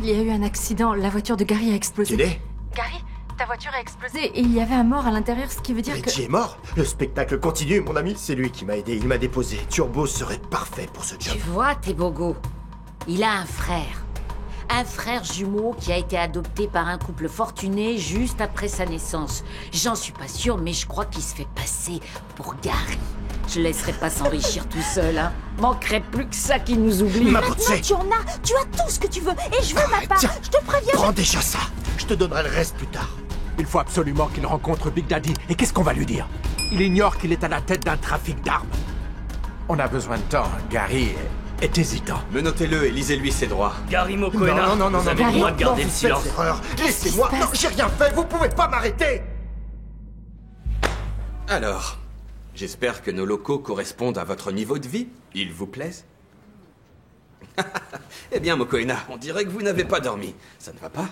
Il y a eu un accident, la voiture de Gary a explosé. Tu l'es? Gary, ta voiture a explosé et il y avait un mort à l'intérieur, ce qui veut dire Reggie que... est mort? Le spectacle continue, mon ami. C'est lui qui m'a aidé, il m'a déposé. Turbo serait parfait pour ce job. Tu vois, Tebogo, il a un frère. Un frère jumeau qui a été adopté par un couple fortuné juste après sa naissance. J'en suis pas sûre, mais je crois qu'il se fait passer pour Gary. Je laisserai pas s'enrichir tout seul, hein. Manquerait plus que ça qu'il nous oublie. Ma Maintenant, beauté. tu en as. Tu as tout ce que tu veux. Et je veux ma part. Tiens, Je te préviens. prends déjà ça. Je te donnerai le reste plus tard. Il faut absolument qu'il rencontre Big Daddy. Et qu'est-ce qu'on va lui dire? Il ignore qu'il est à la tête d'un trafic d'armes. On a besoin de temps. Gary est hésitant. Menotez-le et lisez-lui ses droits. Gary Mokoena, vous avez le droit de garder le silence. Erreur. Laissez-moi. Non, j'ai rien fait. Vous pouvez pas m'arrêter. Alors, j'espère que nos locaux correspondent à votre niveau de vie. Ils vous plaisent? Eh bien, Mokoena, on dirait que vous n'avez pas dormi. Ça ne va pas?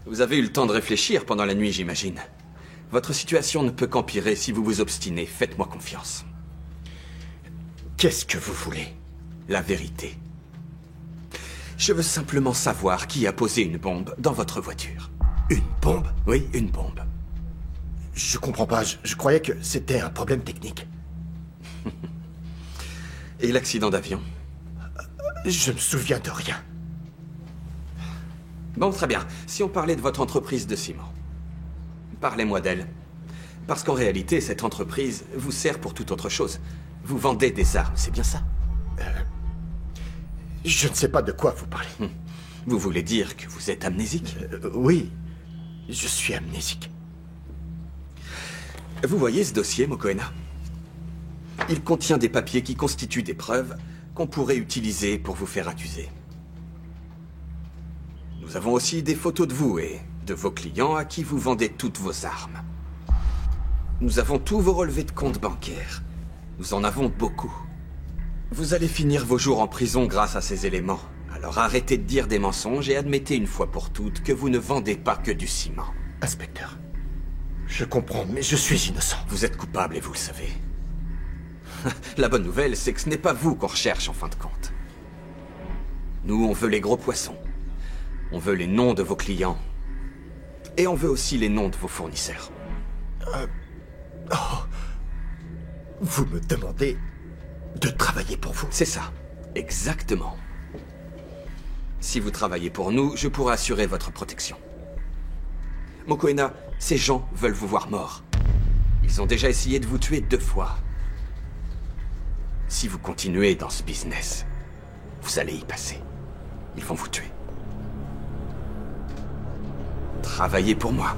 Vous avez eu le temps de réfléchir pendant la nuit, j'imagine. Votre situation ne peut qu'empirer si vous vous obstinez. Faites-moi confiance. Qu'est-ce que vous voulez? La vérité. Je veux simplement savoir qui a posé une bombe dans votre voiture. Une bombe? Oui, une bombe. Je comprends pas. Je croyais que c'était un problème technique. Et l'accident d'avion? Je me souviens de rien. Bon, très bien. Si on parlait de votre entreprise de ciment. Parlez-moi d'elle. Parce qu'en réalité, cette entreprise vous sert pour toute autre chose. Vous vendez des armes, c'est bien ça? Je ne sais pas de quoi vous parlez. Vous voulez dire que vous êtes amnésique? Oui, je suis amnésique. Vous voyez ce dossier, Mokoena? Il contient des papiers qui constituent des preuves qu'on pourrait utiliser pour vous faire accuser. Nous avons aussi des photos de vous et de vos clients à qui vous vendez toutes vos armes. Nous avons tous vos relevés de compte bancaires. Nous en avons beaucoup. Vous allez finir vos jours en prison grâce à ces éléments. Alors arrêtez de dire des mensonges et admettez une fois pour toutes que vous ne vendez pas que du ciment. Inspecteur, je comprends, mais je suis innocent. Vous êtes coupable et vous le savez. La bonne nouvelle, c'est que ce n'est pas vous qu'on recherche en fin de compte. Nous, on veut les gros poissons. On veut les noms de vos clients. Et on veut aussi les noms de vos fournisseurs. Vous me demandez de travailler pour vous? C'est ça. Exactement. Si vous travaillez pour nous, je pourrai assurer votre protection. Mokoena, ces gens veulent vous voir mort. Ils ont déjà essayé de vous tuer 2 fois. Si vous continuez dans ce business, vous allez y passer. Ils vont vous tuer. Travaillez pour moi.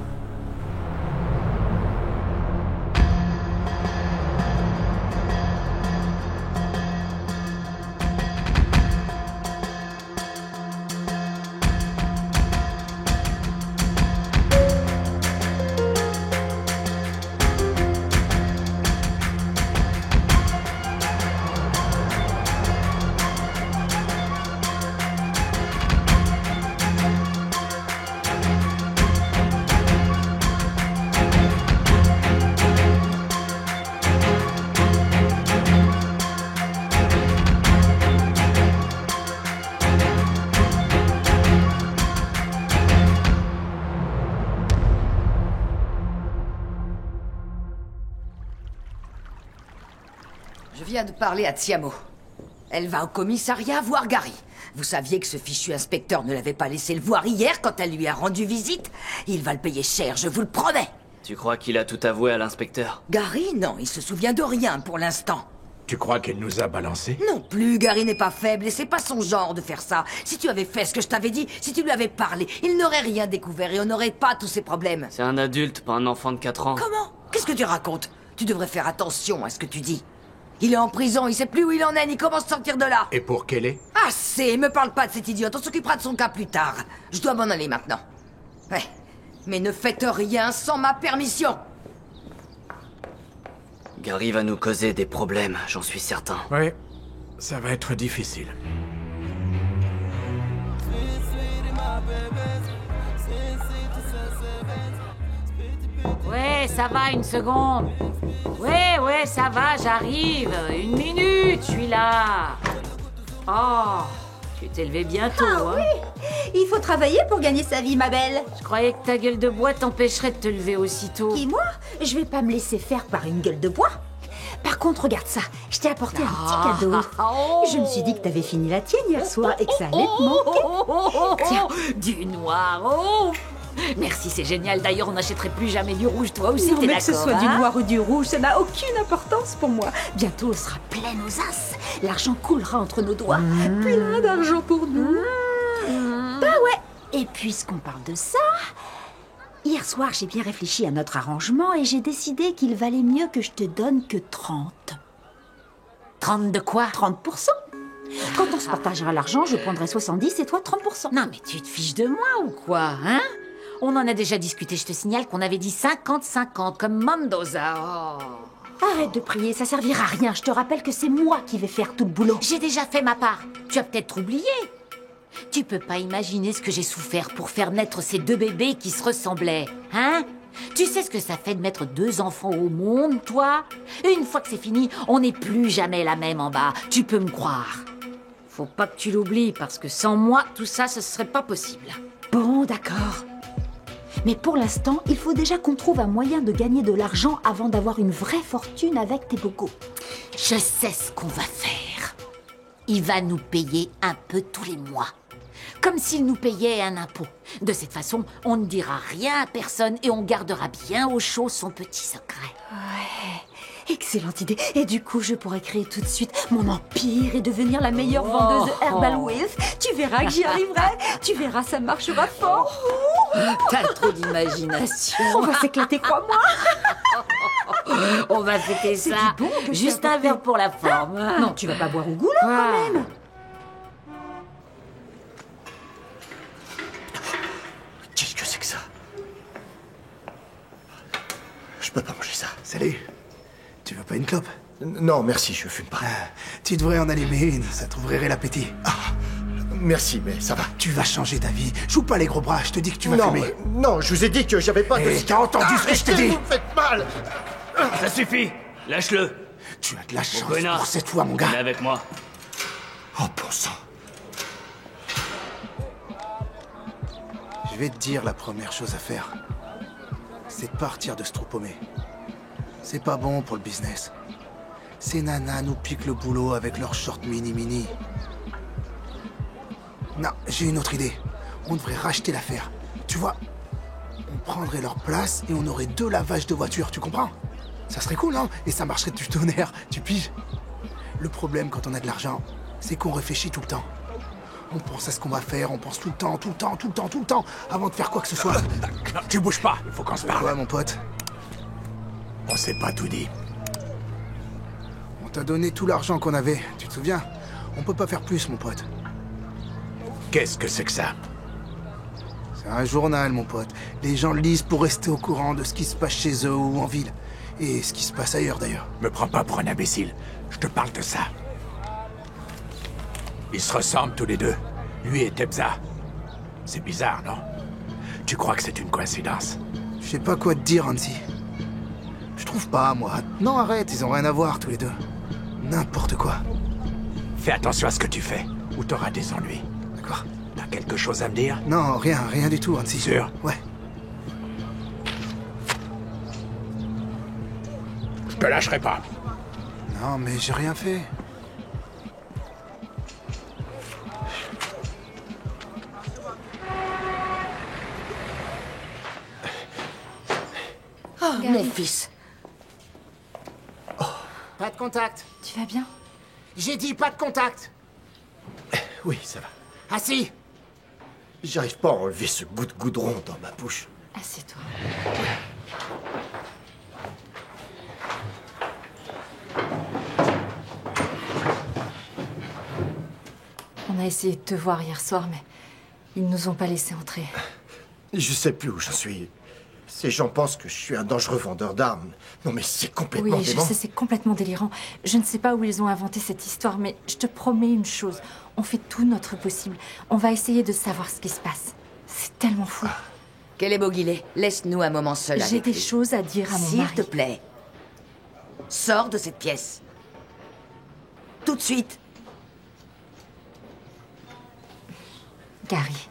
Je viens de parler à Tiamo. Elle va au commissariat voir Gary. Vous saviez que ce fichu inspecteur ne l'avait pas laissé le voir hier quand elle lui a rendu visite? Il va le payer cher, je vous le promets. Tu crois qu'il a tout avoué à l'inspecteur? Gary, non, il se souvient de rien pour l'instant. Tu crois qu'elle nous a balancé? Non plus, Gary n'est pas faible et c'est pas son genre de faire ça. Si tu avais fait ce que je t'avais dit, si tu lui avais parlé, il n'aurait rien découvert et on n'aurait pas tous ces problèmes. C'est un adulte, pas un enfant de 4 ans. Comment? Qu'est-ce que tu racontes? Tu devrais faire attention à ce que tu dis. Il est en prison, il sait plus où il en est, ni comment se sortir de là. Et pour qu'elle est? Assez, me parle pas de cet idiote, on s'occupera de son cas plus tard. Je dois m'en aller maintenant. Ouais, mais ne faites rien sans ma permission. Gary va nous causer des problèmes, j'en suis certain. Oui, ça va être difficile. Ouais, ça va, une seconde. Ouais, ça va, j'arrive. 1 minute, je suis là. Oh, Tu t'es levé bientôt, Ah hein. Il faut travailler pour gagner sa vie, ma belle. Je croyais que ta gueule de bois t'empêcherait de te lever aussitôt. Et moi, je vais pas me laisser faire par une gueule de bois. Par contre, regarde ça. Je t'ai apporté un petit cadeau. Je me suis dit que t'avais fini la tienne hier soir et que ça allait te manquer. Tiens. Du noir, oh. Merci, c'est génial. D'ailleurs, on n'achèterait plus jamais du rouge, toi aussi, Non, t'es mais d'accord, que ce soit du hein? noir ou du rouge, ça n'a aucune importance pour moi. Bientôt, on sera plein aux as. L'argent coulera entre nos doigts. Plein d'argent pour nous. Bah ouais. Et puisqu'on parle de ça, hier soir, j'ai bien réfléchi à notre arrangement et j'ai décidé qu'il valait mieux que je te donne que 30. 30 de quoi? 30%. Quand on se partagera l'argent, je prendrai 70 et toi 30%. Non, mais tu te fiches de moi ou quoi, hein? On en a déjà discuté, je te signale qu'on avait dit 50-50, comme Mendoza. Oh. Arrête de prier, ça servira à rien. Je te rappelle que c'est moi qui vais faire tout le boulot. J'ai déjà fait ma part. Tu as peut-être oublié. Tu peux pas imaginer ce que j'ai souffert pour faire naître ces deux bébés qui se ressemblaient, hein? Tu sais ce que ça fait de mettre 2 enfants au monde, toi? Une fois que c'est fini, on n'est plus jamais la même en bas. Tu peux me croire. Faut pas que tu l'oublies, parce que sans moi, tout ça, ce serait pas possible. Bon, d'accord. Mais pour l'instant, il faut déjà qu'on trouve un moyen de gagner de l'argent avant d'avoir une vraie fortune avec tes bogos. Je sais ce qu'on va faire. Il va nous payer un peu tous les mois. Comme s'il nous payait un impôt. De cette façon, on ne dira rien à personne et on gardera bien au chaud son petit secret. Ouais, excellente idée. Et du coup, je pourrais créer tout de suite mon empire et devenir la meilleure vendeuse de Herbal Wealth. Tu verras que j'y arriverai. Tu verras, ça marchera fort. T'as trop d'imagination. On va s'éclater, crois-moi. On va fêter C'est ça. du bon que je Juste t'ai un apporté. verre pour la forme. Non, tu vas pas boire au goulot quand même. Qu'est-ce que c'est que ça? Je peux pas manger ça. Salut. Tu veux pas une clope? Non, merci, je fume pas. Tu devrais en allumer une, ça t'ouvrirait l'appétit. Merci, mais ça va. Tu vas changer d'avis. Joue pas les gros bras, je te dis que tu vas Non, fumer. non, je vous ai dit que j'avais pas de... Eh, t'as entendu ce que je t'ai Arrêtez, dit? vous me faites mal. Ça suffit. Lâche-le. Tu as de la chance connard. pour cette fois, mon Viens gars. avec moi. Oh, bon sang. Je vais te dire la première chose à faire. C'est de partir de ce trou paumé. C'est pas bon pour le business. Ces nanas nous piquent le boulot avec leurs shorts mini-mini. Non, j'ai une autre idée. On devrait racheter l'affaire. Tu vois, on prendrait leur place et on aurait 2 lavages de voitures, tu comprends? Ça serait cool, non? Et ça marcherait du tonnerre, tu piges? Le problème quand on a de l'argent, c'est qu'on réfléchit tout le temps. On pense à ce qu'on va faire, on pense tout le temps, avant de faire quoi que ce soit. Non, tu bouges pas, il faut qu'on se parle. Ouais, mon pote, On s'est pas tout dit. on t'a donné tout l'argent qu'on avait, tu te souviens? On peut pas faire plus, mon pote. Qu'est-ce que c'est que ça? C'est un journal, mon pote. Les gens le lisent pour rester au courant de ce qui se passe chez eux ou en ville. Et ce qui se passe ailleurs, d'ailleurs. Me prends pas pour un imbécile. Je te parle de ça. Ils se ressemblent tous les deux. Lui et Tebza. C'est bizarre, non? Tu crois que c'est une coïncidence? Je sais pas quoi te dire, Hansi. Je trouve pas, moi. Non, arrête, ils ont rien à voir, tous les deux. N'importe quoi. Fais attention à ce que tu fais, ou t'auras des ennuis. D'accord? T'as quelque chose à me dire? Non, rien du tout, Hansi. Sûr? Ouais. Je te lâcherai pas. Non, mais j'ai rien fait. Oh, mon fils. Pas de contact. Tu vas bien? J'ai dit pas de contact. Oui, ça va. Assis. J'arrive pas à enlever ce goût de goudron dans ma bouche. Assieds-toi. On a essayé de te voir hier soir, mais ils nous ont pas laissé entrer. Je sais plus où j'en suis. Ces gens pensent que je suis un dangereux vendeur d'armes. Non, mais c'est complètement Oui, je dément. sais, c'est complètement délirant. Je ne sais pas où ils ont inventé cette histoire, mais je te promets une chose. On fait tout notre possible. On va essayer de savoir ce qui se passe. C'est tellement fou. Quel est Boguilet? Laisse-nous un moment seul J'ai avec des lui. choses à dire à mon S'il mari. te plaît. Sors de cette pièce. Tout de suite. Gary,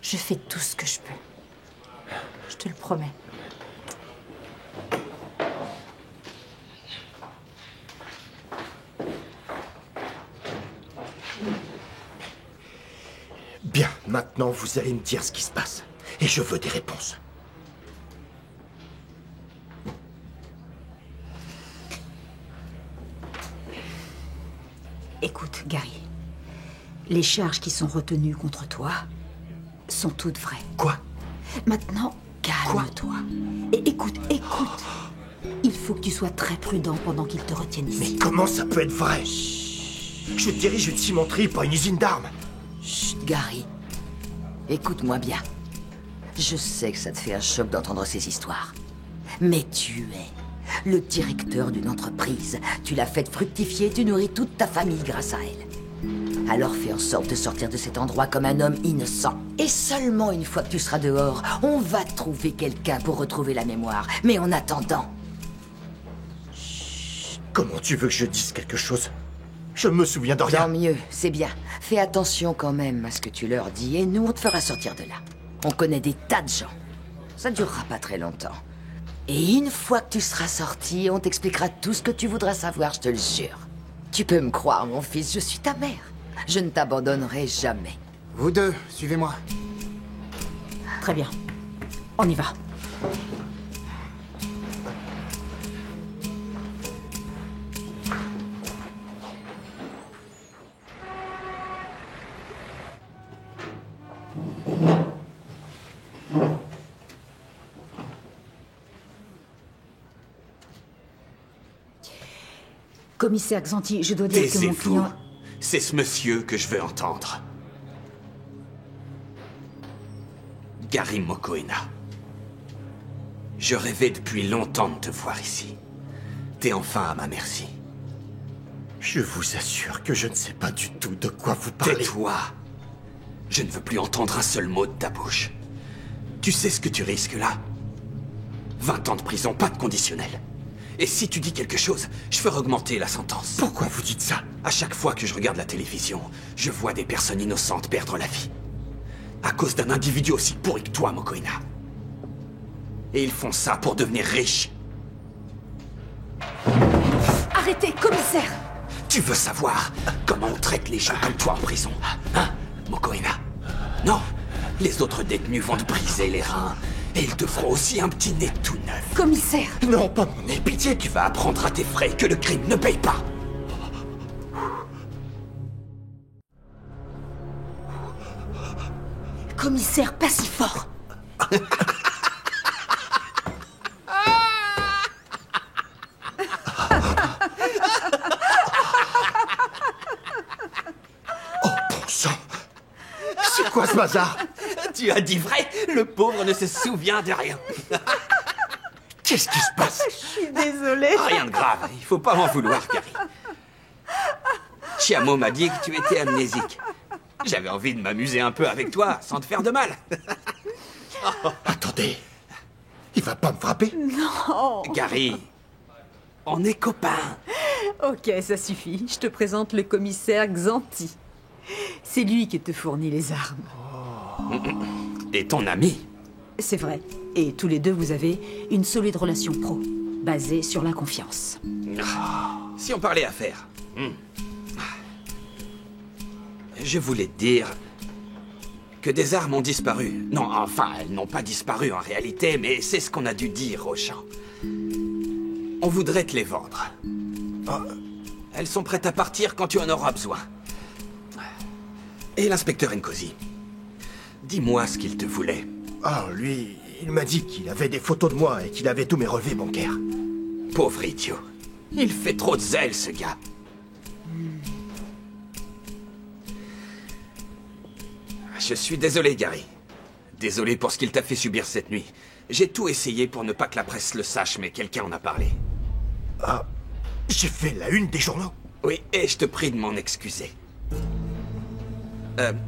je fais tout ce que je peux. Je te le promets. Bien, maintenant vous allez me dire ce qui se passe. Et je veux des réponses. Écoute, Gary. Les charges qui sont retenues contre toi sont toutes vraies. Quoi? Maintenant, calme-toi. Et écoute. Il faut que tu sois très prudent pendant qu'ils te retiennent ici. Mais comment ça peut être vrai? Je dirige une cimenterie, pas une usine d'armes. Chut, Gary. Écoute-moi bien. Je sais que ça te fait un choc d'entendre ces histoires. Mais tu es le directeur d'une entreprise. Tu l'as fait fructifier, tu nourris toute ta famille grâce à elle. Alors fais en sorte de sortir de cet endroit comme un homme innocent. Et seulement une fois que tu seras dehors, on va trouver quelqu'un pour retrouver la mémoire. Mais en attendant... Comment tu veux que je dise quelque chose? Je me souviens de rien. Tant mieux, c'est bien. Fais attention quand même à ce que tu leur dis et nous, on te fera sortir de là. On connaît des tas de gens. Ça ne durera pas très longtemps. Et une fois que tu seras sorti, on t'expliquera tout ce que tu voudras savoir, je te le jure. Tu peux me croire, mon fils, je suis ta mère. Je ne t'abandonnerai jamais. Vous deux, suivez-moi. Très bien. On y va. Commissaire Xanti, je dois dire que mon Taisez-vous. client... C'est ce monsieur que je veux entendre. Gary Mokoena. Je rêvais depuis longtemps de te voir ici. T'es enfin à ma merci. Je vous assure que je ne sais pas du tout de quoi vous parlez. Tais-toi. Je ne veux plus entendre un seul mot de ta bouche. Tu sais ce que tu risques là? 20 ans de prison, pas de conditionnel. Et si tu dis quelque chose, je ferai augmenter la sentence. Pourquoi vous dites ça? À chaque fois que je regarde la télévision, je vois des personnes innocentes perdre la vie. À cause d'un individu aussi pourri que toi, Mokoena. Et ils font ça pour devenir riches. Arrêtez, commissaire! Tu veux savoir comment on traite les gens comme toi en prison? Hein, Mokoena? Non, les autres détenus vont te briser les reins. Et ils te feront aussi un petit nez tout neuf. Commissaire! Non, pas mon nez. Pitié, tu vas apprendre à tes frais que le crime ne paye pas. Commissaire, pas si fort! Oh, bon sang! C'est quoi ce bazar? Tu as dit vrai, le pauvre ne se souvient de rien. Qu'est-ce qui se passe? Je suis désolée. Rien de grave, il faut pas m'en vouloir, Gary. Chiamo m'a dit que tu étais amnésique. J'avais envie de m'amuser un peu avec toi, sans te faire de mal. Attendez. Il va pas me frapper? Non! Gary, on est copains. Ok, ça suffit. Je te présente le commissaire Xanti. C'est lui qui te fournit les armes. Et ton ami? C'est vrai. Et tous les deux, vous avez une solide relation pro, basée sur la confiance. Si on parlait affaires. Je voulais te dire que des armes ont disparu. Non, enfin, elles n'ont pas disparu en réalité, mais c'est ce qu'on a dû dire aux gens. On voudrait te les vendre. Elles sont prêtes à partir quand tu en auras besoin. Et l'inspecteur Nkosi, dis-moi ce qu'il te voulait. Ah, lui, il m'a dit qu'il avait des photos de moi et qu'il avait tous mes relevés bancaires. Pauvre idiot. Il fait trop de zèle, ce gars. Je suis désolé, Gary. Désolé pour ce qu'il t'a fait subir cette nuit. J'ai tout essayé pour ne pas que la presse le sache, mais quelqu'un en a parlé. Ah, j'ai fait la une des journaux. Oui, et je te prie de m'en excuser.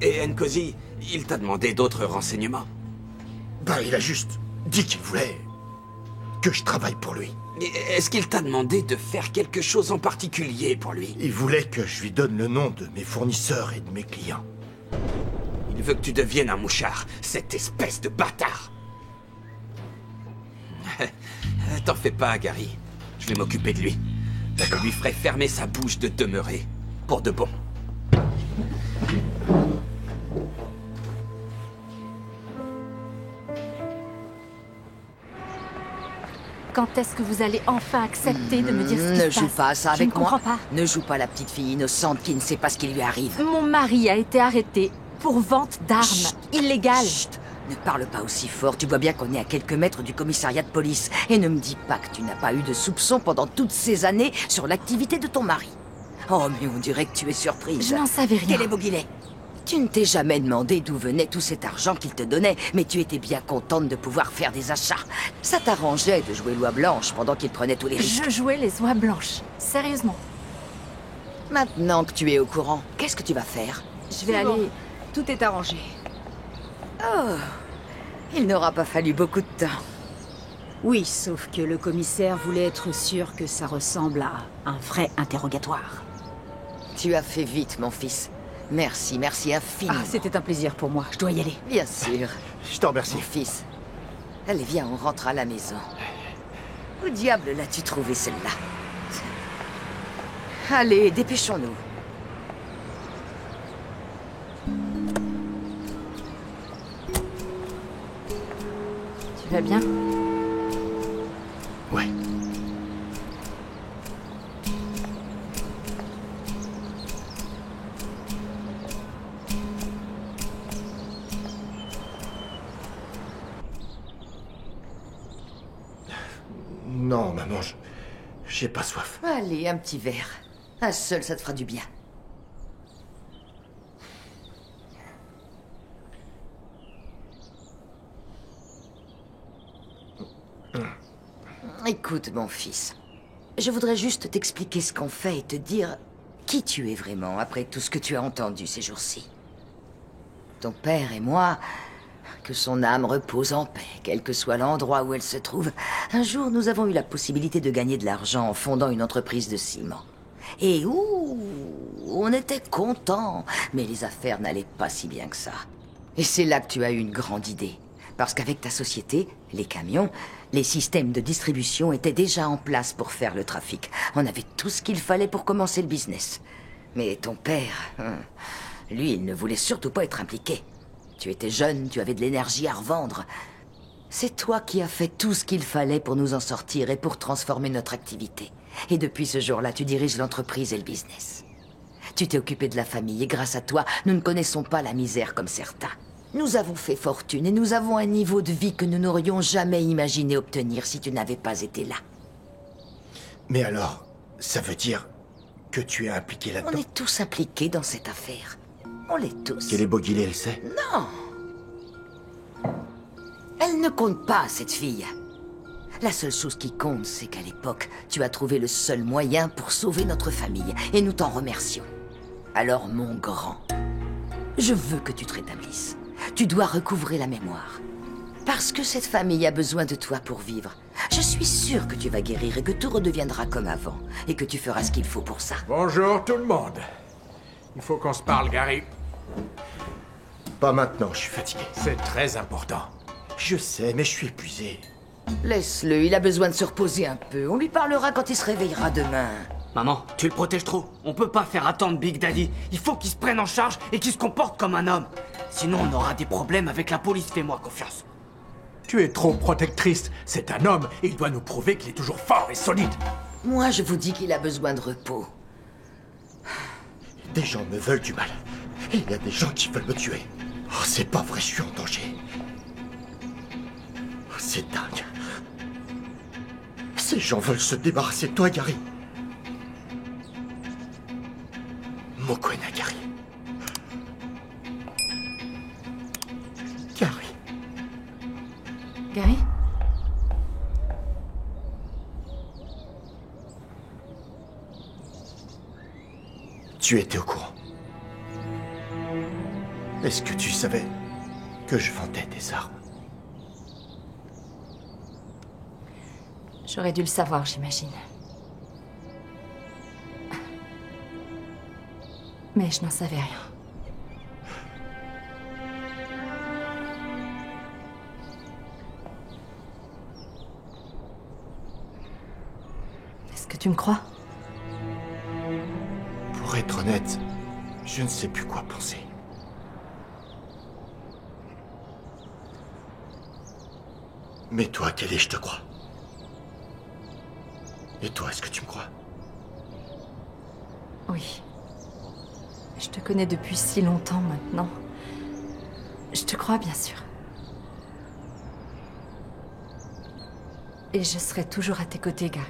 Et Nkosi, il t'a demandé d'autres renseignements? Ben, il a juste dit qu'il voulait que je travaille pour lui. Est-ce qu'il t'a demandé de faire quelque chose en particulier pour lui? Il voulait que je lui donne le nom de mes fournisseurs et de mes clients. Il veut que tu deviennes un mouchard, cette espèce de bâtard. T'en fais pas, Gary. Je vais m'occuper de lui. Je lui ferai fermer sa bouche de demeurer. Pour de bon. Quand est-ce que vous allez enfin accepter de me dire ce qui se passe? Ne joue pas à ça Je avec ne comprends moi. pas. Ne joue pas la petite fille innocente qui ne sait pas ce qui lui arrive. Mon mari a été arrêté pour vente d'armes illégales. Chut. Ne parle pas aussi fort, tu vois bien qu'on est à quelques mètres du commissariat de police. Et ne me dis pas que tu n'as pas eu de soupçons pendant toutes ces années sur l'activité de ton mari. Oh, mais on dirait que tu es surprise. Je n'en savais rien. Quel est Bouguilet? Tu ne t'es jamais demandé d'où venait tout cet argent qu'il te donnait, mais tu étais bien contente de pouvoir faire des achats. Ça t'arrangeait de jouer l'oie blanche pendant qu'il prenait tous les risques. Je jouais les oies blanches. Sérieusement. Maintenant que tu es au courant, qu'est-ce que tu vas faire? Je vais aller... Tout est arrangé. Oh, il n'aura pas fallu beaucoup de temps. Oui, sauf que le commissaire voulait être sûr que ça ressemble à un vrai interrogatoire. Tu as fait vite, mon fils. Merci, merci infiniment. Ah, c'était un plaisir pour moi. Je dois y aller. Bien sûr. Je t'en remercie. Mon fils. Allez, viens, on rentre à la maison. Où diable l'as-tu trouvé, celle-là? Allez, dépêchons-nous. Tu vas bien? Ouais. Non, maman, j'ai pas soif. Allez, un petit verre. Un seul, ça te fera du bien. Écoute, mon fils. Je voudrais juste t'expliquer ce qu'on fait et te dire qui tu es vraiment après tout ce que tu as entendu ces jours-ci. Ton père et moi, que son âme repose en paix, quel que soit l'endroit où elle se trouve, un jour nous avons eu la possibilité de gagner de l'argent en fondant une entreprise de ciment. Et on était contents, mais les affaires n'allaient pas si bien que ça. Et c'est là que tu as eu une grande idée. Parce qu'avec ta société, les camions, les systèmes de distribution étaient déjà en place pour faire le trafic. On avait tout ce qu'il fallait pour commencer le business. Mais ton père, lui, il ne voulait surtout pas être impliqué. Tu étais jeune, tu avais de l'énergie à revendre. C'est toi qui as fait tout ce qu'il fallait pour nous en sortir et pour transformer notre activité. Et depuis ce jour-là, tu diriges l'entreprise et le business. Tu t'es occupé de la famille et grâce à toi, nous ne connaissons pas la misère comme certains. Nous avons fait fortune et nous avons un niveau de vie que nous n'aurions jamais imaginé obtenir si tu n'avais pas été là. Mais alors, ça veut dire que tu es impliqué On là-dedans? est tous impliqués dans cette affaire. On l'est tous. Qu'elle est Bouguilet, elle sait? Non. Elle ne compte pas, cette fille. La seule chose qui compte, c'est qu'à l'époque, tu as trouvé le seul moyen pour sauver notre famille, et nous t'en remercions. Alors, mon grand, je veux que tu te rétablisses. Tu dois recouvrer la mémoire. Parce que cette famille a besoin de toi pour vivre. Je suis sûre que tu vas guérir et que tout redeviendra comme avant, et que tu feras ce qu'il faut pour ça. Bonjour tout le monde. Il faut qu'on se parle, Gary. Pas maintenant, je suis fatigué. C'est très important. Je sais, mais je suis épuisé. Laisse-le, il a besoin de se reposer un peu. On lui parlera quand il se réveillera demain. Maman, tu le protèges trop. On peut pas faire attendre Big Daddy. Il faut qu'il se prenne en charge et qu'il se comporte comme un homme. Sinon, on aura des problèmes avec la police. Fais-moi confiance. Tu es trop protectrice. C'est un homme et il doit nous prouver qu'il est toujours fort et solide. Moi, je vous dis qu'il a besoin de repos. Des gens me veulent du mal. Et il y a des gens qui veulent me tuer. Oh, c'est pas vrai, je suis en danger. Oh, c'est dingue. Ces gens veulent se débarrasser de toi, Gary. Mokwena, Gary. Gary. Gary? Tu étais au courant. Est-ce que tu savais que je vendais des armes? J'aurais dû le savoir, j'imagine. Mais je n'en savais rien. Tu me crois? Pour être honnête, je ne sais plus quoi penser. Mais toi, Kelly, je te crois. Et toi, est-ce que tu me crois? Oui. Je te connais depuis si longtemps maintenant. Je te crois, bien sûr. Et je serai toujours à tes côtés, Gary.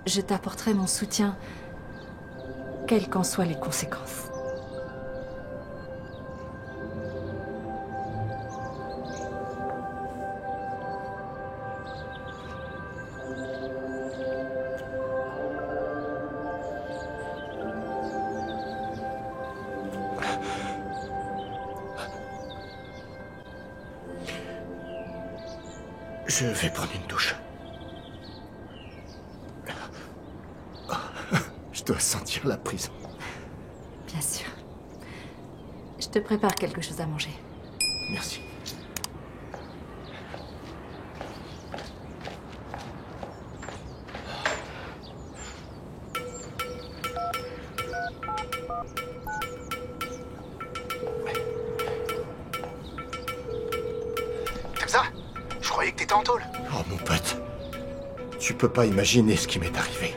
Je t'apporterai mon soutien, quelles qu'en soient les conséquences. Je vais prendre une douche. Je dois sentir la prison. Bien sûr. Je te prépare quelque chose à manger. Merci. Tebza, je croyais que t'étais en tôle. Oh, mon pote. Tu peux pas imaginer ce qui m'est arrivé.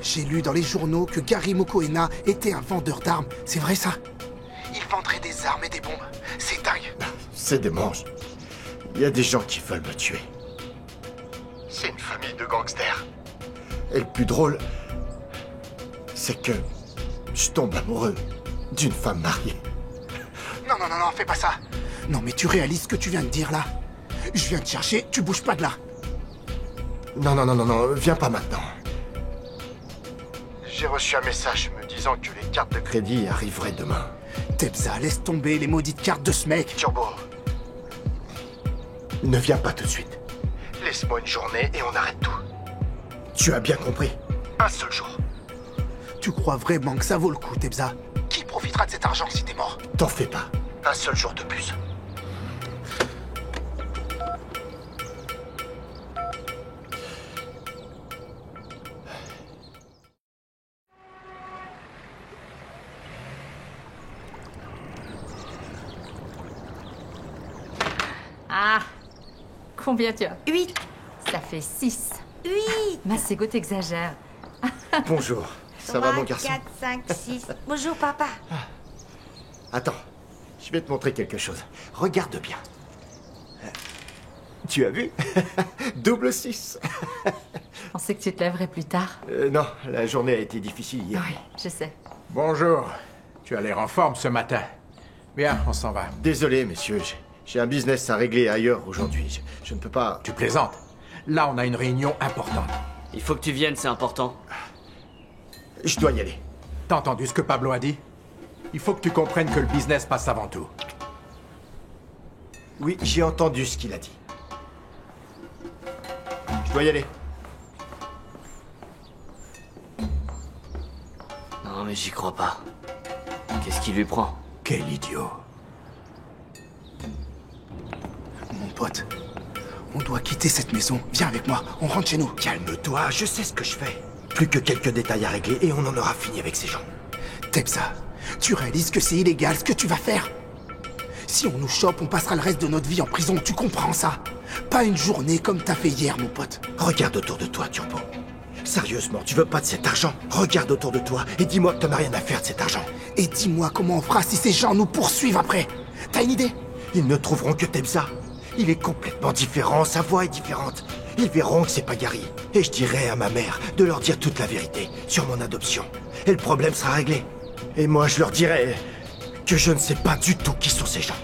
J'ai lu dans les journaux que Gary Mokoena était un vendeur d'armes. C'est vrai, ça? Il vendrait des armes et des bombes. C'est dingue. C'est des manches. Il y a des gens qui veulent me tuer. C'est une famille de gangsters. Et le plus drôle, c'est que je tombe amoureux d'une femme mariée. Non, non, non, non, fais pas ça. Non, mais tu réalises ce que tu viens de dire, là? Je viens te chercher, tu bouges pas de là. Non, non, non, non, non, viens pas maintenant. J'ai reçu un message me disant que les cartes de crédit arriveraient demain. Tebza, laisse tomber les maudites cartes de ce mec. Turbo, ne viens pas tout de suite. Laisse-moi une journée et on arrête tout. Tu as bien compris. Un seul jour. Tu crois vraiment que ça vaut le coup, Tebza? Qui profitera de cet argent si t'es mort? T'en fais pas. Un seul jour de plus. Ah! Combien tu as? 8. Ça fait 6. 8. Masego t'exagère. Bonjour. Ça va, mon garçon? 4, 5, 6. Bonjour, papa. Attends, je vais te montrer quelque chose. Regarde bien. Tu as vu? Double 6. Je pensais que tu te lèverais plus tard. Non, la journée a été difficile hier. Oui, je sais. Bonjour. Tu as l'air en forme ce matin. Bien, on s'en va. Désolé, messieurs, j'ai un business à régler ailleurs aujourd'hui. Je ne peux pas... Tu plaisantes. Là, on a une réunion importante. Il faut que tu viennes, c'est important. Je dois y aller. T'as entendu ce que Pablo a dit? Il faut que tu comprennes que le business passe avant tout. Oui, j'ai entendu ce qu'il a dit. Je dois y aller. Non, mais j'y crois pas. Qu'est-ce qui lui prend? Quel idiot. Mon pote, on doit quitter cette maison. Viens avec moi, on rentre chez nous. Calme-toi, je sais ce que je fais. Plus que quelques détails à régler et on en aura fini avec ces gens. Tebza, tu réalises que c'est illégal ce que tu vas faire? Si on nous chope, on passera le reste de notre vie en prison, tu comprends ça? Pas une journée comme t'as fait hier, mon pote. Regarde autour de toi, Turbo. Sérieusement, tu veux pas de cet argent? Regarde autour de toi et dis-moi que t'en as rien à faire de cet argent. Et dis-moi comment on fera si ces gens nous poursuivent après. T'as une idée? Ils ne trouveront que Tebza. Il est complètement différent, sa voix est différente. Ils verront que c'est pas Gary. Et je dirai à ma mère de leur dire toute la vérité sur mon adoption. Et le problème sera réglé. Et moi, je leur dirai que je ne sais pas du tout qui sont ces gens.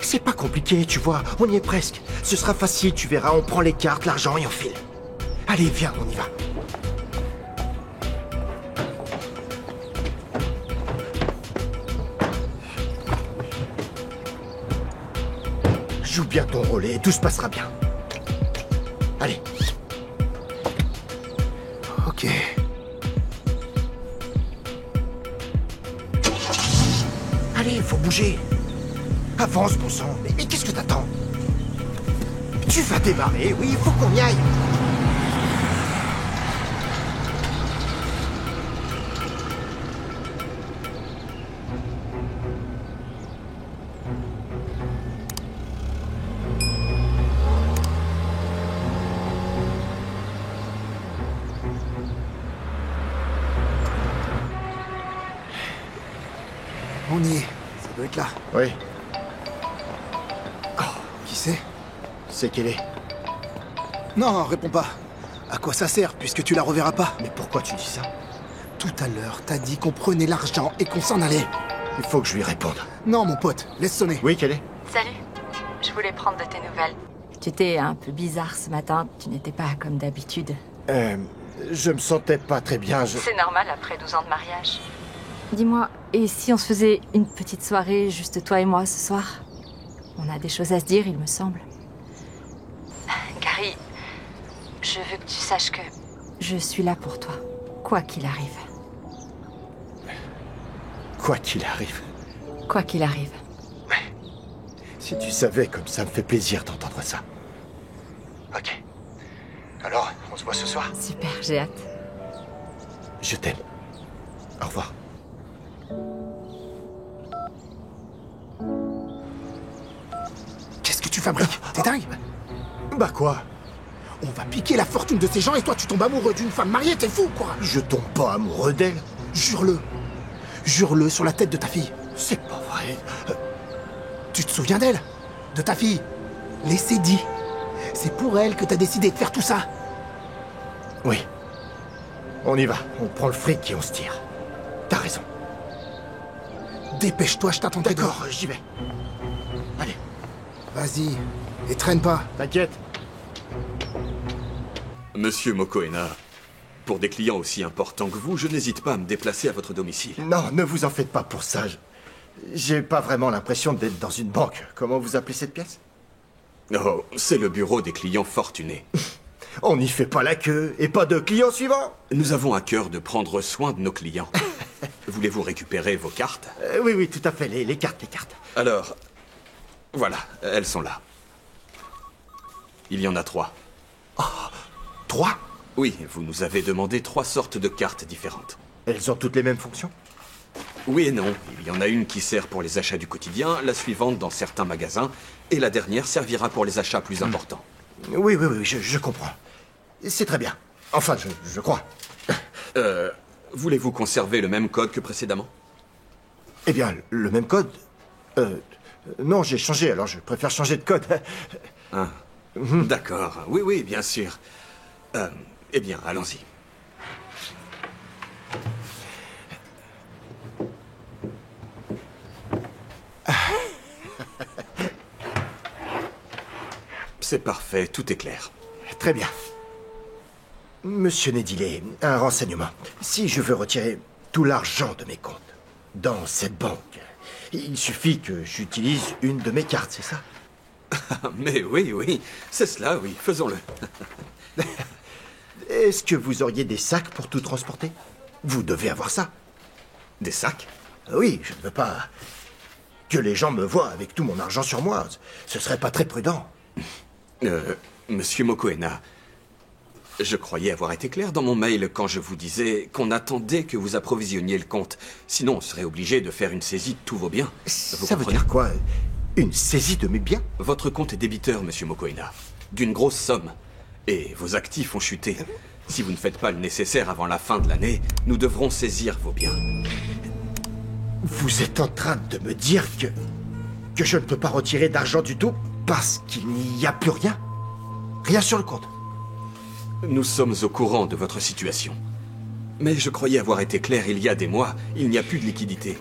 C'est pas compliqué, tu vois, on y est presque. Ce sera facile, tu verras, on prend les cartes, l'argent et on file. Allez, viens, on y va. Joue bien ton rôle et tout se passera bien. Allez. Ok. Allez, il faut bouger. Avance, bon sang. Mais qu'est-ce que t'attends? Tu vas démarrer, oui, il faut qu'on y aille. On y est. Ça doit être là. Oui, Qui c'est? c'est qu'elle est. Non, réponds pas. À quoi ça sert, puisque tu la reverras pas? Mais pourquoi tu dis ça? Tout à l'heure, t'as dit qu'on prenait l'argent et qu'on s'en allait. Il faut que je lui réponde. Non, mon pote, laisse sonner. Oui, qu'elle est? Salut. Je voulais prendre de tes nouvelles. Tu étais un peu bizarre ce matin. Tu n'étais pas comme d'habitude. Je me sentais pas très bien, C'est normal après 12 ans de mariage. Dis-moi, et si on se faisait une petite soirée, juste toi et moi, ce soir? On a des choses à se dire, il me semble. Gary, je veux que tu saches que je suis là pour toi, quoi qu'il arrive. Quoi qu'il arrive. Quoi qu'il arrive. Si tu savais comme ça me fait plaisir d'entendre ça. Ok. Alors, on se voit ce soir? Super, j'ai hâte. Je t'aime. Au revoir. Qu'est-ce que tu fabriques? T'es dingue? Bah quoi? On va piquer la fortune de ces gens et toi tu tombes amoureux d'une femme mariée, t'es fou quoi? Je tombe pas amoureux d'elle. Jure-le. Jure-le sur la tête de ta fille. C'est pas vrai. Tu te souviens d'elle? De ta fille? Laissez dit. C'est pour elle que t'as décidé de faire tout ça. Oui. On y va. On prend le fric et on se tire. T'as raison. Dépêche-toi, je t'attendrai. D'accord, j'y vais. Allez, Vas-y. Et traîne pas. t'inquiète. Monsieur Mokoena, pour des clients aussi importants que vous, je n'hésite pas à me déplacer à votre domicile. Non, ne vous en faites pas pour ça. J'ai pas vraiment l'impression d'être dans une banque. Comment vous appelez cette pièce? Oh, c'est le bureau des clients fortunés. On n'y fait pas la queue et pas de clients suivants. Nous avons à cœur de prendre soin de nos clients. Voulez-vous récupérer vos cartes? Oui, oui, tout à fait. Les cartes, les cartes. Alors, voilà, elles sont là. Il y en a 3. 3? Oui, vous nous avez demandé 3 sortes de cartes différentes. Elles ont toutes les mêmes fonctions? Oui et non. Il y en a une qui sert pour les achats du quotidien, la suivante dans certains magasins, et la dernière servira pour les achats plus importants. Oui, oui, oui, je comprends. C'est très bien. Enfin, je crois. Voulez-vous conserver le même code que précédemment? Eh bien, le même code? Non, j'ai changé, alors je préfère changer de code. Ah, d'accord. Oui, oui, bien sûr. Eh bien, allons-y. C'est parfait, tout est clair. Très bien. Monsieur Nedilé, un renseignement. Si je veux retirer tout l'argent de mes comptes dans cette banque, il suffit que j'utilise une de mes cartes, c'est ça? Mais oui, oui, c'est cela, oui, faisons-le. Est-ce que vous auriez des sacs pour tout transporter? Vous devez avoir ça. Des sacs? Oui, je ne veux pas que les gens me voient avec tout mon argent sur moi. Ce serait pas très prudent. Monsieur Mokoena, je croyais avoir été clair dans mon mail quand je vous disais qu'on attendait que vous approvisionniez le compte. Sinon, on serait obligé de faire une saisie de tous vos biens. Vous Ça veut comprenez? dire quoi? Une saisie de mes biens? Votre compte est débiteur, monsieur Mokoena, d'une grosse somme. Et vos actifs ont chuté. Si vous ne faites pas le nécessaire avant la fin de l'année, nous devrons saisir vos biens. Vous êtes en train de me dire que je ne peux pas retirer d'argent du tout parce qu'il n'y a plus rien? Rien sur le compte? Nous sommes au courant de votre situation. Mais je croyais avoir été clair il y a des mois, il n'y a plus de liquidité.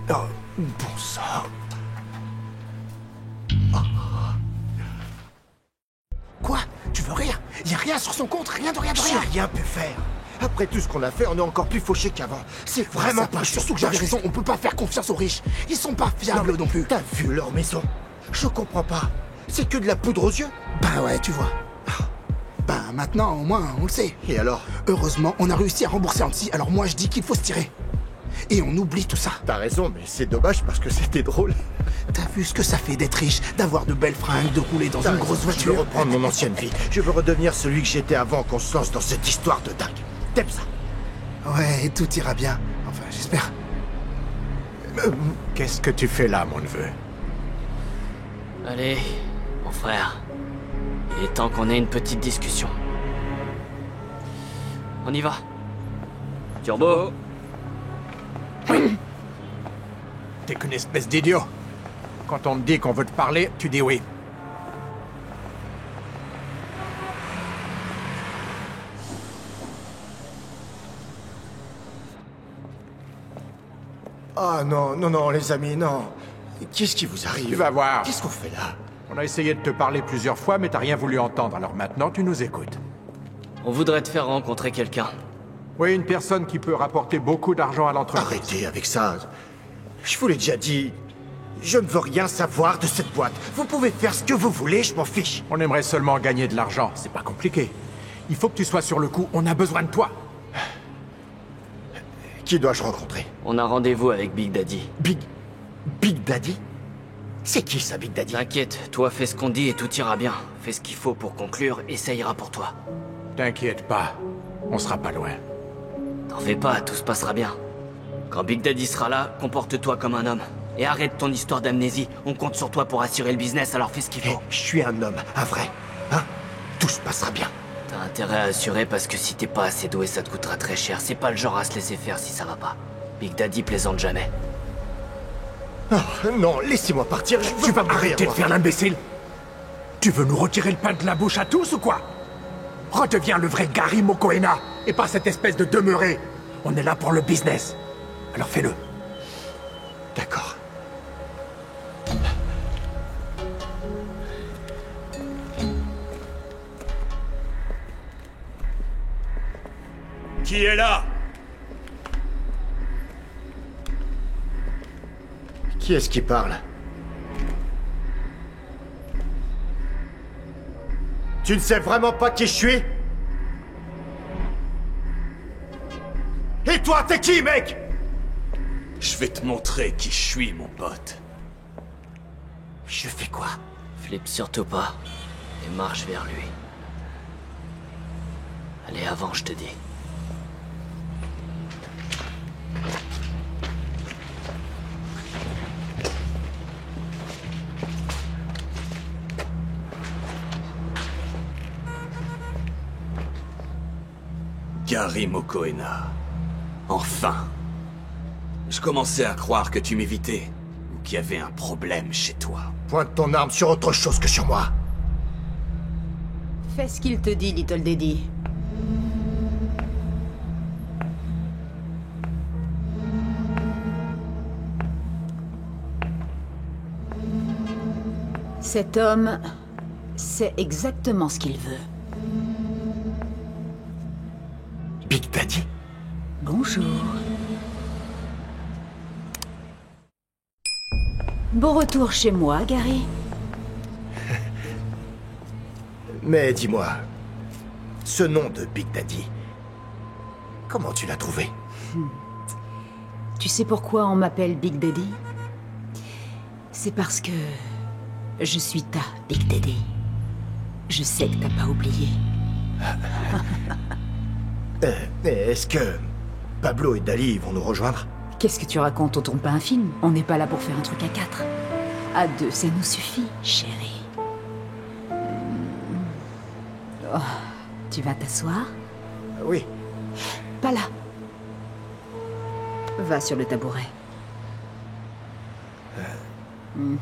Oh, bon sang. Quoi? Tu veux rire? Y a rien sur son compte, rien de rien de J'ai rien. rien pu faire. Après tout ce qu'on a fait, on est encore plus fauché qu'avant. C'est vraiment pas juste. Surtout que j'avais raison, on peut pas faire confiance aux riches. Ils sont pas fiables non plus. T'as vu leur maison? Je comprends pas. C'est que de la poudre aux yeux. Bah ouais, tu vois. Bah maintenant, au moins, on le sait. Et alors? Heureusement, on a réussi à rembourser Anti, alors moi je dis qu'il faut se tirer. Et on oublie tout ça. T'as raison, mais c'est dommage parce que c'était drôle. T'as vu ce que ça fait d'être riche, d'avoir de belles fringues, de rouler dans T'as une raison, grosse Je veux voiture? reprendre mon ancienne vie. Je veux redevenir celui que j'étais avant qu'on se lance dans cette histoire de dingue. T'aimes ça? Ouais, tout ira bien. Enfin, j'espère. Qu'est-ce que tu fais là, mon neveu? Allez, mon frère. Il est temps qu'on ait une petite discussion. On y va. Turbo. Oui. T'es qu'une espèce d'idiot. Quand on te dit qu'on veut te parler, tu dis oui. Ah non, non, non, les amis, non. Qu'est-ce qui vous arrive? Tu vas voir. Qu'est-ce qu'on fait là? On a essayé de te parler plusieurs fois, mais t'as rien voulu entendre, alors maintenant tu nous écoutes. On voudrait te faire rencontrer quelqu'un. Oui, une personne qui peut rapporter beaucoup d'argent à l'entreprise. Arrêtez avec ça. Je vous l'ai déjà dit. Je ne veux rien savoir de cette boîte. Vous pouvez faire ce que vous voulez, je m'en fiche. On aimerait seulement gagner de l'argent, c'est pas compliqué. Il faut que tu sois sur le coup, on a besoin de toi. Qui dois-je rencontrer? On a rendez-vous avec Big Daddy. Big Daddy? C'est qui ça, Big Daddy? T'inquiète, toi fais ce qu'on dit et tout ira bien. Fais ce qu'il faut pour conclure et ça ira pour toi. T'inquiète pas, on sera pas loin. T'en fais pas, tout se passera bien. Quand Big Daddy sera là, comporte-toi comme un homme. Et arrête ton histoire d'amnésie, on compte sur toi pour assurer le business, alors fais ce qu'il faut. Je suis un homme, un vrai. Hein? Tout se passera bien. T'as intérêt à assurer parce que si t'es pas assez doué, ça te coûtera très cher. C'est pas le genre à se laisser faire si ça va pas. Big Daddy plaisante jamais. Oh, non, laissez-moi partir, Tu vas arrêter de faire l'imbécile? Tu veux nous retirer le pain de la bouche à tous ou quoi? Redeviens le vrai Gary Mokoena, et pas cette espèce de demeuré. On est là pour le business. Alors fais-le. D'accord. Qui est là? Qui est-ce qui parle? Tu ne sais vraiment pas qui je suis? Et toi, t'es qui, mec? Je vais te montrer qui je suis, mon pote. Je fais quoi? Flippe surtout pas. Et marche vers lui. Allez, avant, je te dis. Gary Mokoena. Enfin. Je commençais à croire que tu m'évitais. Ou qu'il y avait un problème chez toi. Pointe ton arme sur autre chose que sur moi. Fais ce qu'il te dit, Little Daddy. Cet homme sait exactement ce qu'il veut. Big Daddy? Bonjour. Bon retour chez moi, Gary. Mais dis-moi, ce nom de Big Daddy, comment tu l'as trouvé? Tu sais pourquoi on m'appelle Big Daddy? C'est parce que je suis ta Big Daddy. Je sais que t'as pas oublié. Est-ce que Pablo et Dali vont nous rejoindre? Qu'est-ce que tu racontes? On tourne pas un film. On n'est pas là pour faire un truc à 4. À 2, ça nous suffit, chérie. Oh, tu vas t'asseoir? Oui. Pas là. Va sur le tabouret. Mhm.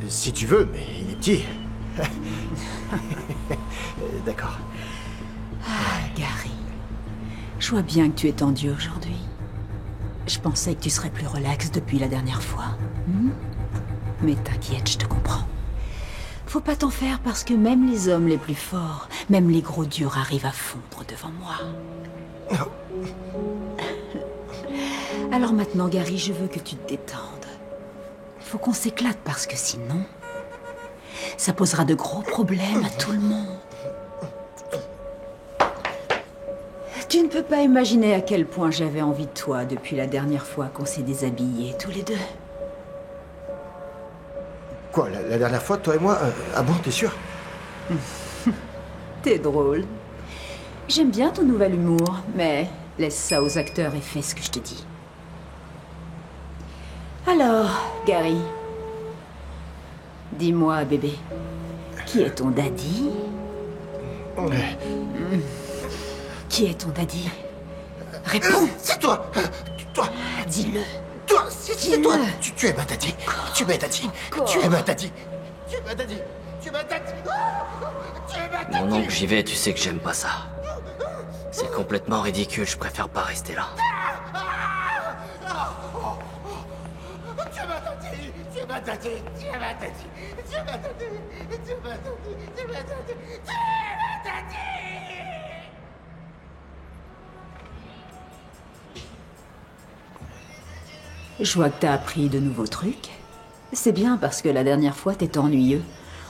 Si tu veux, mais il est petit. D'accord. Ah, Gary. Je vois bien que tu es tendu aujourd'hui. Je pensais que tu serais plus relax depuis la dernière fois. Mais t'inquiète, je te comprends. Faut pas t'en faire parce que même les hommes les plus forts, même les gros durs arrivent à fondre devant moi. Alors maintenant, Gary, je veux que tu te détendes. Faut qu'on s'éclate parce que sinon, ça posera de gros problèmes à tout le monde. Tu ne peux pas imaginer à quel point j'avais envie de toi depuis la dernière fois qu'on s'est déshabillés tous les deux. Quoi, la dernière fois, toi et moi? Ah bon, t'es sûr? T'es drôle. J'aime bien ton nouvel humour, mais laisse ça aux acteurs et fais ce que je te dis. Alors, Gary, dis-moi, bébé, qui est ton daddy? Qui est ton daddy? Réponds. C'est toi. Toi. Dis-le. Toi, c'est toi. Tu es ma daddy. Tu es ma daddy. Tu es ma daddy. Tu es ma daddy. Tu es ma daddy. Tu es ma daddy. Mon oncle, j'y vais, tu sais que j'aime pas ça. C'est complètement ridicule, je préfère pas rester là. Tu es ma daddy. Tu es ma daddy. Tu es ma daddy. Tu es ma daddy. Tu es ma daddy. Tu es ma daddy. Tu es ma daddy. Je vois que t'as appris de nouveaux trucs. C'est bien parce que la dernière fois, t'étais ennuyeux.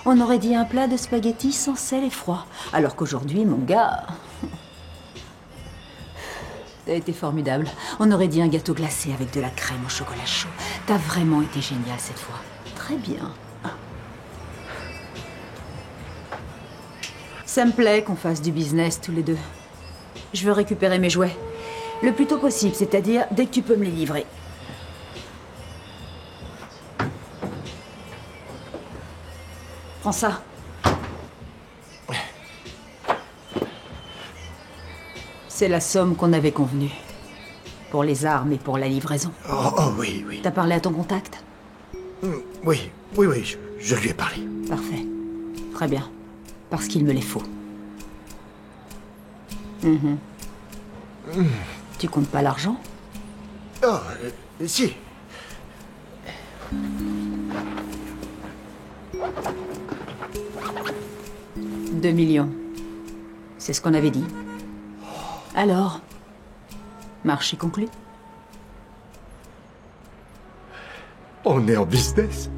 On aurait dit un plat de spaghettis sans sel et froid. Alors qu'aujourd'hui, mon gars... T'as été formidable. On aurait dit un gâteau glacé avec de la crème au chocolat chaud. T'as vraiment été génial cette fois. Très bien. Ça me plaît qu'on fasse du business tous les deux. Je veux récupérer mes jouets. Le plus tôt possible, c'est-à-dire dès que tu peux me les livrer. Prends ça. C'est la somme qu'on avait convenue. Pour les armes et pour la livraison. Oh oui, oui. T'as parlé à ton contact? Oui, je lui ai parlé. Parfait. Très bien. Parce qu'il me les faut. Tu comptes pas l'argent? Oh, si. 2 millions. C'est ce qu'on avait dit. Alors, marché conclu? On est en business.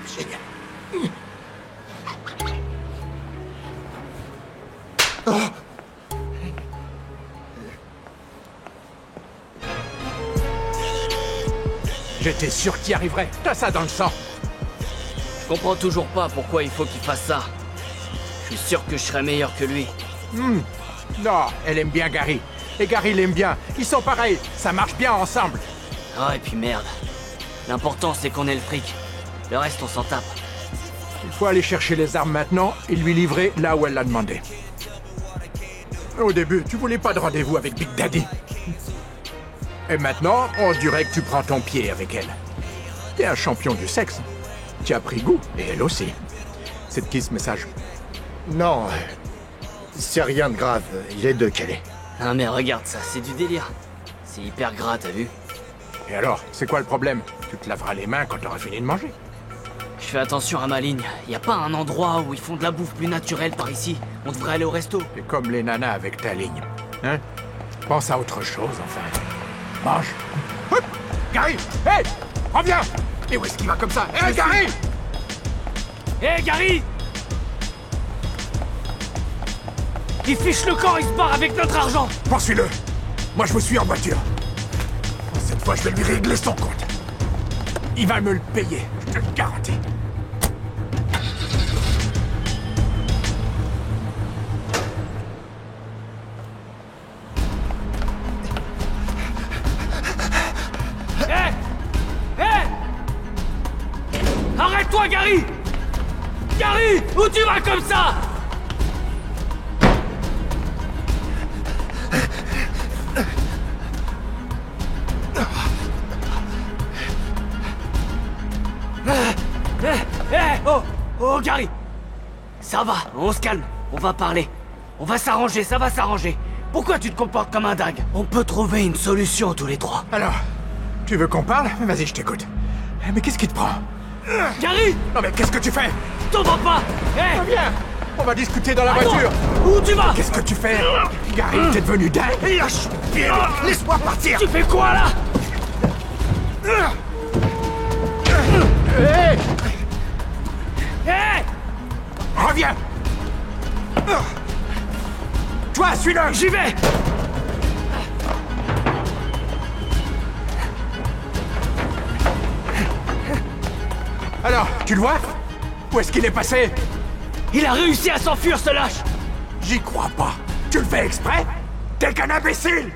Génial. Oh. J'étais sûr qu'il y arriverait. T'as ça dans le sang. Je comprends toujours pas pourquoi il faut qu'il fasse ça. Je suis sûr que je serais meilleur que lui. Non, elle aime bien Gary. Et Gary l'aime bien. Ils sont pareils. Ça marche bien ensemble. Ah, et puis merde. L'important, c'est qu'on ait le fric. Le reste, on s'en tape. Il faut aller chercher les armes maintenant et lui livrer là où elle l'a demandé. Au début, tu voulais pas de rendez-vous avec Big Daddy. Et maintenant, on dirait que tu prends ton pied avec elle. T'es un champion du sexe. Tu as pris goût, et elle aussi. C'est de qui ce message? Non, c'est rien de grave. Il est de Calais. Ah mais regarde ça, c'est du délire. C'est hyper gras, t'as vu? Et alors, c'est quoi le problème? Tu te laveras les mains quand t'auras fini de manger. Je fais attention à ma ligne. Y a pas un endroit où ils font de la bouffe plus naturelle par ici? On devrait aller au resto. C'est comme les nanas avec ta ligne. Hein? Pense à autre chose, enfin. Mange. Hop! Gary! Hé! Reviens! Et où est-ce qu'il va comme ça? Hé, Gary! Hé, Gary! Il fiche le camp, il se barre avec notre argent! Poursuis-le! Moi, je me suis en voiture. Cette fois, je vais lui régler son compte. Il va me le payer, je te le garantis. Arrête-toi, Gary! Gary! Où tu vas comme ça? Oh, Gary! Ça va, on se calme, on va parler. On va s'arranger, ça va s'arranger. Pourquoi tu te comportes comme un dingue? On peut trouver une solution tous les trois. Alors, tu veux qu'on parle? Vas-y, je t'écoute. Mais qu'est-ce qui te prend? Gary! Non mais qu'est-ce que tu fais? T'en vas pas! Hé! Viens! On va discuter dans la voiture! Où tu vas? Qu'est-ce que tu fais? Gary, t'es devenu dingue? Lâche! Laisse-moi partir! Tu fais quoi là? Hé! Hé! Reviens! Toi, suis-le! J'y vais! Alors, tu le vois? Où est-ce qu'il est passé? Il a réussi à s'enfuir, ce lâche! J'y crois pas. Tu le fais exprès? T'es qu'un imbécile!